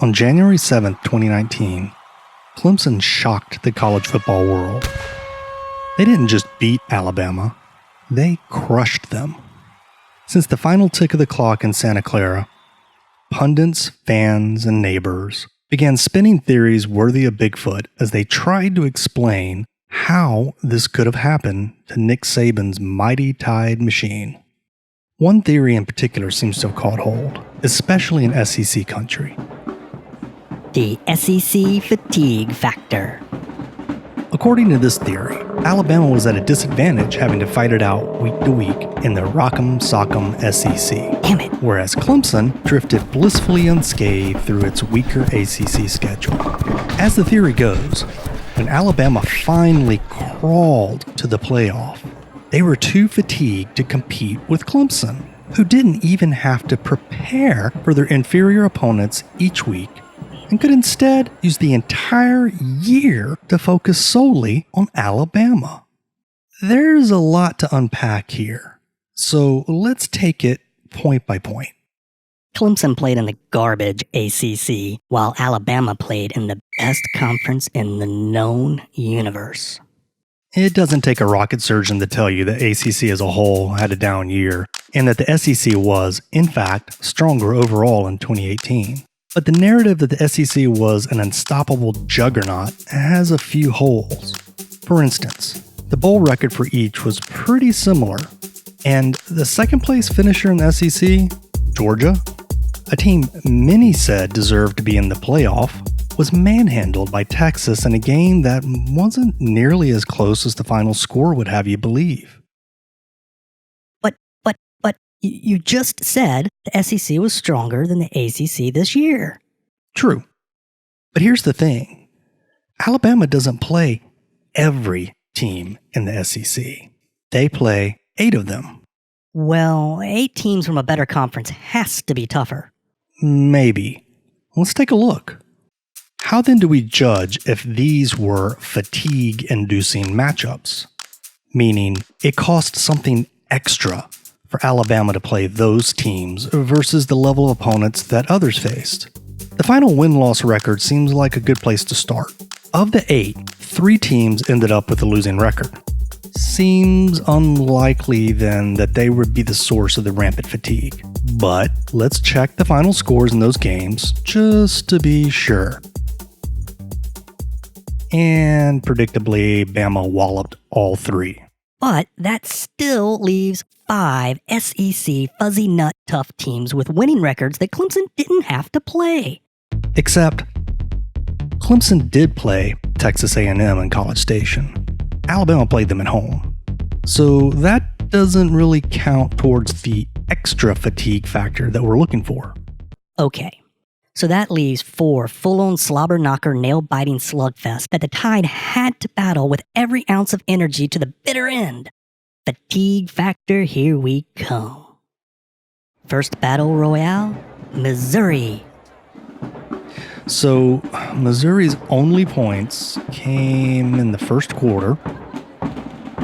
On January 7th, 2019, Clemson shocked the college football world. They didn't just beat Alabama, they crushed them. Since the final tick of the clock in Santa Clara, pundits, fans, and neighbors began spinning theories worthy of Bigfoot as they tried to explain how this could have happened to Nick Saban's mighty Tide machine. One theory in particular seems to have caught hold, especially in SEC country. The SEC fatigue factor. According to this theory, Alabama was at a disadvantage having to fight it out week to week in the Rock'em Sock'em SEC. Damn it. Whereas Clemson drifted blissfully unscathed through its weaker ACC schedule. As the theory goes, when Alabama finally crawled to the playoff, they were too fatigued to compete with Clemson, who didn't even have to prepare for their inferior opponents each week and could instead use the entire year to focus solely on Alabama. There's a lot to unpack here, so let's take it point by point. Clemson played in the garbage ACC, while Alabama played in the best conference in the known universe. It doesn't take a rocket surgeon to tell you that ACC as a whole had a down year, and that the SEC was, in fact, stronger overall in 2018. But the narrative that the SEC was an unstoppable juggernaut has a few holes. For instance, the bowl record for each was pretty similar, and the second place finisher in the SEC, Georgia, a team many said deserved to be in the playoff, was manhandled by Texas in a game that wasn't nearly as close as the final score would have you believe. But you just said the SEC was stronger than the ACC this year. True. But here's the thing. Alabama doesn't play every team in the SEC. They play 8 of them. Well, 8 teams from a better conference has to be tougher. Maybe. Let's take a look. How then do we judge if these were fatigue-inducing matchups? Meaning, it cost something extra for Alabama to play those teams versus the level of opponents that others faced. The final win-loss record seems like a good place to start. Of the 8, 3 teams ended up with a losing record. Seems unlikely then that they would be the source of the rampant fatigue. But let's check the final scores in those games just to be sure. And predictably, Bama walloped all 3. But that still leaves 5 SEC fuzzy nut tough teams with winning records that Clemson didn't have to play. Except, Clemson did play Texas A&M in College Station. Alabama played them at home. So that doesn't really count towards the extra fatigue factor that we're looking for. Okay. So that leaves 4 full-on slobber-knocker, nail-biting slugfests that the Tide had to battle with every ounce of energy to the bitter end. Fatigue factor, here we come. First battle royale, Missouri. So, Missouri's only points came in the first quarter,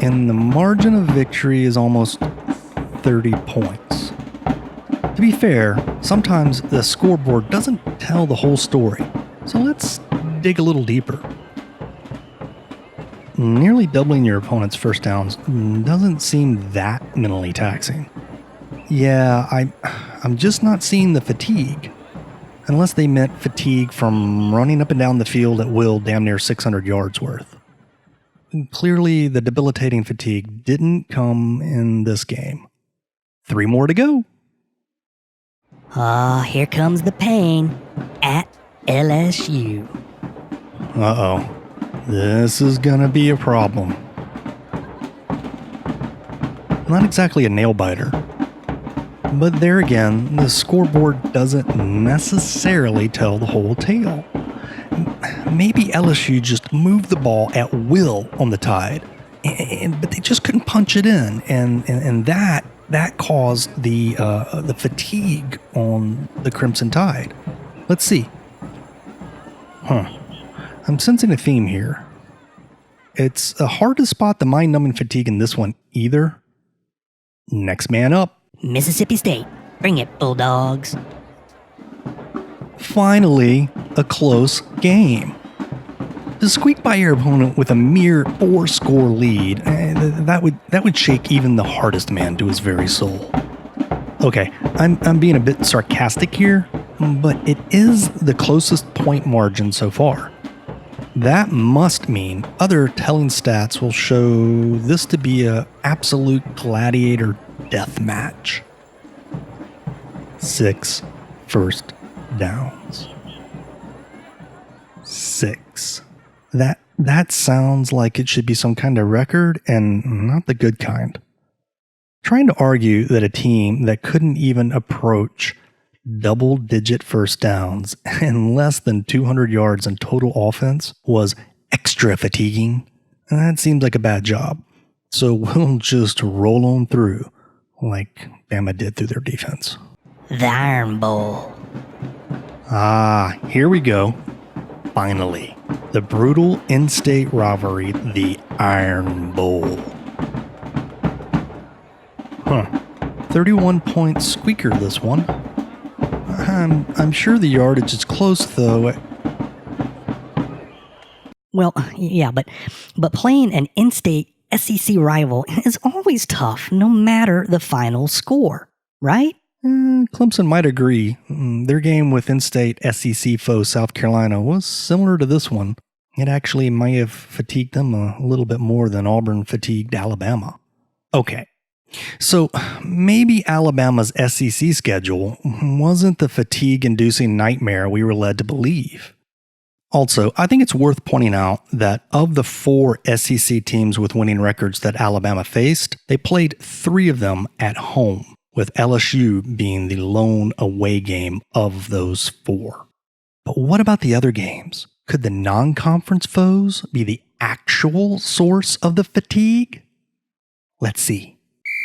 and the margin of victory is almost 30 points. To be fair, sometimes the scoreboard doesn't tell the whole story, so let's dig a little deeper. Nearly doubling your opponent's first downs doesn't seem that mentally taxing. Yeah, I'm just not seeing the fatigue, unless they meant fatigue from running up and down the field at will damn near 600 yards worth. Clearly, the debilitating fatigue didn't come in this game. 3 more to go. Here comes the pain at LSU. Uh-oh. This is gonna be a problem. Not exactly a nail-biter. But there again, the scoreboard doesn't necessarily tell the whole tale. Maybe LSU just moved the ball at will on the Tide, but they just couldn't punch it in, and that caused the fatigue on the Crimson Tide. Let's see. I'm sensing a theme here. It's hard to spot the mind-numbing fatigue in this one either. Next man up. Mississippi State. Bring it, Bulldogs. Finally, a close game. To squeak by your opponent with a mere 4-score lead, that would shake even the hardest man to his very soul. Okay, I'm being a bit sarcastic here, but it is the closest point margin so far. That must mean other telling stats will show this to be an absolute gladiator death match. 6 first downs. 6. That sounds like it should be some kind of record, and not the good kind. Trying to argue that a team that couldn't even approach double-digit first downs and less than 200 yards in total offense was extra fatiguing, that seems like a bad job. So we'll just roll on through like Bama did through their defense. The Iron Bowl. Here we go. Finally, the brutal in-state rivalry, the Iron Bowl. 31-point squeaker, this one. I'm sure the yardage is close, though. Well, yeah, but playing an in-state SEC rival is always tough, no matter the final score, right? Clemson might agree. Their game with in-state SEC foe South Carolina was similar to this one. It actually may have fatigued them a little bit more than Auburn fatigued Alabama. Okay, so maybe Alabama's SEC schedule wasn't the fatigue-inducing nightmare we were led to believe. Also, I think it's worth pointing out that of the 4 SEC teams with winning records that Alabama faced, they played 3 of them at home, with LSU being the lone away game of those 4. But what about the other games? Could the non-conference foes be the actual source of the fatigue? Let's see.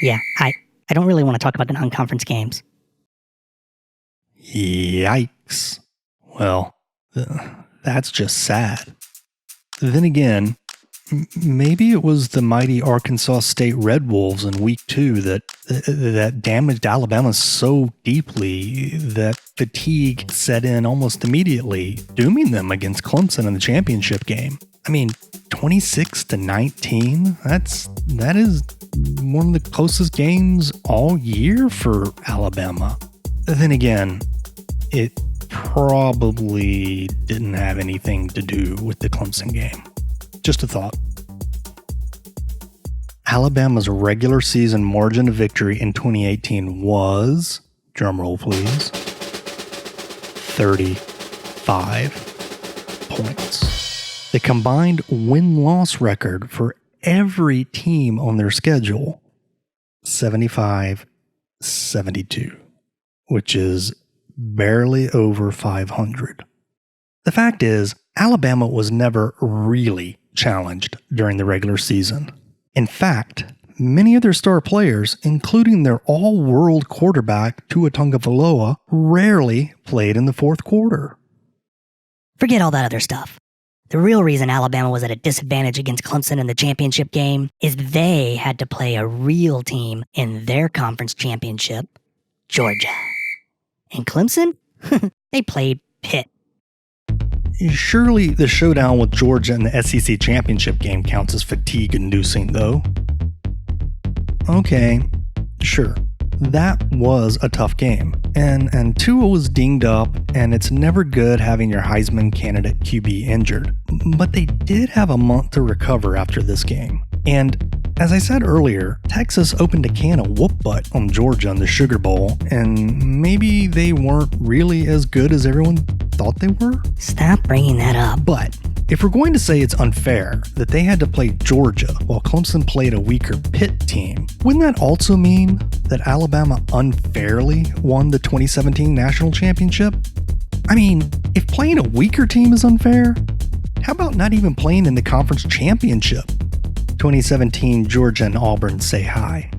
Yeah, I don't really want to talk about the non-conference games. Yikes. Well, that's just sad. Then again, maybe it was the mighty Arkansas State Red Wolves in Week 2 that damaged Alabama so deeply that fatigue set in almost immediately, dooming them against Clemson in the championship game. I mean, 26-19, that is one of the closest games all year for Alabama. Then again, it probably didn't have anything to do with the Clemson game. Just a thought. Alabama's regular season margin of victory in 2018 was, drumroll please, 35 points. The combined win-loss record for every team on their schedule, 75-72, which is barely over 500. The fact is, Alabama was never really challenged during the regular season. In fact, many of their star players, including their all-world quarterback Tua Tagovailoa, rarely played in the fourth quarter. Forget all that other stuff. The real reason Alabama was at a disadvantage against Clemson in the championship game is they had to play a real team in their conference championship, Georgia. And Clemson? They played Pitt. Surely the showdown with Georgia in the SEC championship game counts as fatigue-inducing, though. Okay, sure. That was a tough game, and Tua was dinged up, and it's never good having your Heisman candidate QB injured. But they did have a month to recover after this game. And as I said earlier, Texas opened a can of whoop butt on Georgia in the Sugar Bowl, and maybe they weren't really as good as everyone thought they were? Stop bringing that up. But if we're going to say it's unfair that they had to play Georgia while Clemson played a weaker Pitt team, wouldn't that also mean that Alabama unfairly won the 2017 national championship? I mean, if playing a weaker team is unfair, how about not even playing in the conference championship? 2017 Georgia and Auburn say hi.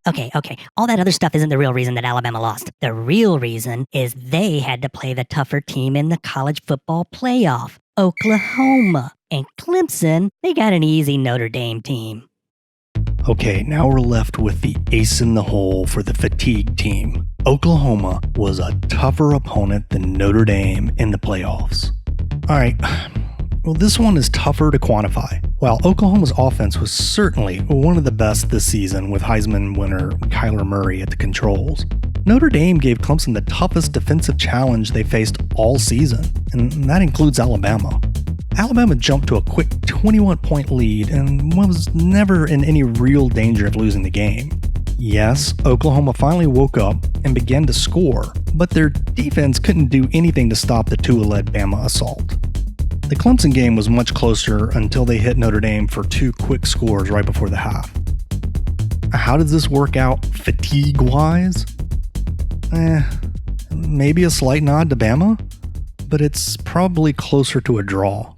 Okay. All that other stuff isn't the real reason that Alabama lost. The real reason is they had to play the tougher team in the college football playoff, Oklahoma. And Clemson, they got an easy Notre Dame team. Okay, now we're left with the ace in the hole for the fatigue team, Oklahoma was a tougher opponent than Notre Dame in the playoffs. Alright, well, this one is tougher to quantify. While Oklahoma's offense was certainly one of the best this season with Heisman winner Kyler Murray at the controls, Notre Dame gave Clemson the toughest defensive challenge they faced all season, and that includes Alabama. Alabama jumped to a quick 21-point lead and was never in any real danger of losing the game. Yes, Oklahoma finally woke up and began to score, but their defense couldn't do anything to stop the Tua-led Bama assault. The Clemson game was much closer until they hit Notre Dame for 2 quick scores right before the half. How does this work out fatigue-wise? Maybe a slight nod to Bama, but it's probably closer to a draw.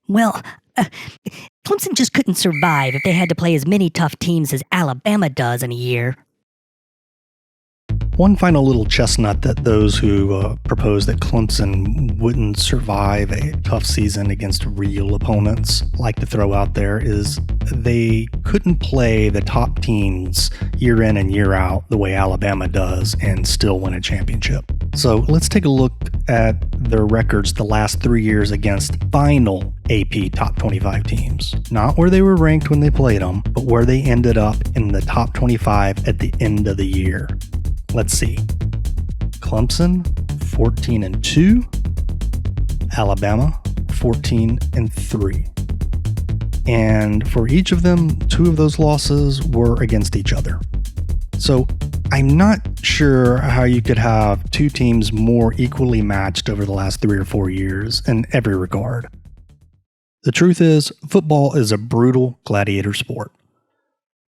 Well, Clemson just couldn't survive if they had to play as many tough teams as Alabama does in a year. One final little chestnut that those who propose that Clemson wouldn't survive a tough season against real opponents like to throw out there is they couldn't play the top teams year in and year out the way Alabama does and still win a championship. So let's take a look at their records the last 3 years against final AP top 25 teams. Not where they were ranked when they played them, but where they ended up in the top 25 at the end of the year. Let's see. Clemson, 14-2. Alabama, 14-3. And for each of them, 2 of those losses were against each other. So I'm not sure how you could have 2 teams more equally matched over the last 3 or 4 years in every regard. The truth is, football is a brutal gladiator sport.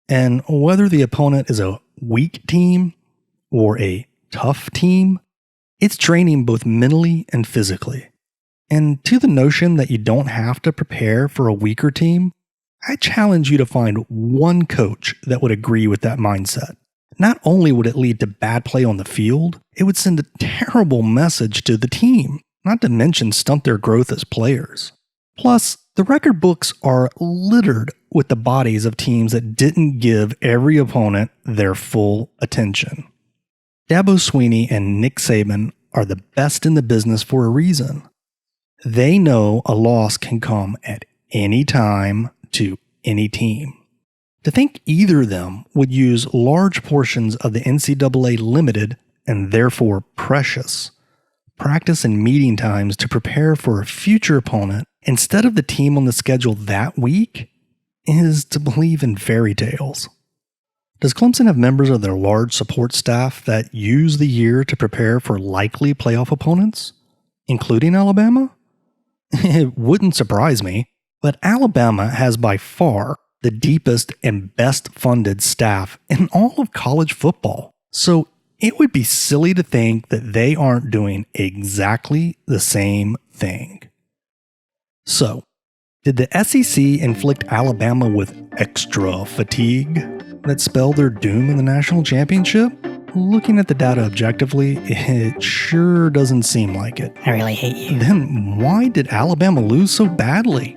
And whether the opponent is a weak team or a tough team, it's draining both mentally and physically. And to the notion that you don't have to prepare for a weaker team, I challenge you to find one coach that would agree with that mindset. Not only would it lead to bad play on the field, it would send a terrible message to the team, not to mention stunt their growth as players. Plus, the record books are littered with the bodies of teams that didn't give every opponent their full attention. Dabo Swinney and Nick Saban are the best in the business for a reason. They know a loss can come at any time to any team. To think either of them would use large portions of the NCAA limited and therefore precious practice and meeting times to prepare for a future opponent instead of the team on the schedule that week is to believe in fairy tales. Does Clemson have members of their large support staff that use the year to prepare for likely playoff opponents, including Alabama? It wouldn't surprise me, but Alabama has by far the deepest and best funded staff in all of college football. So it would be silly to think that they aren't doing exactly the same thing. So, did the SEC inflict Alabama with extra fatigue that spelled their doom in the national championship? Looking at the data objectively, it sure doesn't seem like it. I really hate you. Then why did Alabama lose so badly?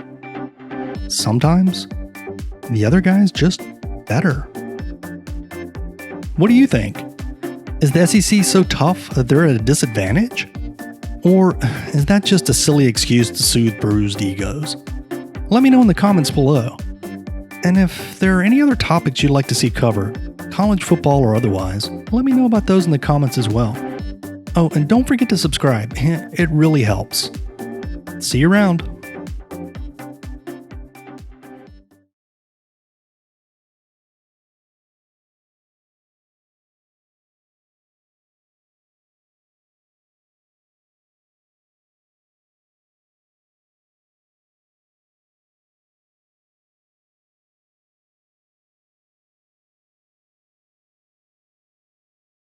Sometimes the other guy's just better. What do you think? Is the SEC so tough that they're at a disadvantage? Or is that just a silly excuse to soothe bruised egos? Let me know in the comments below. And if there are any other topics you'd like to see covered, college football or otherwise, let me know about those in the comments as well. Oh, and don't forget to subscribe. It really helps. See you around.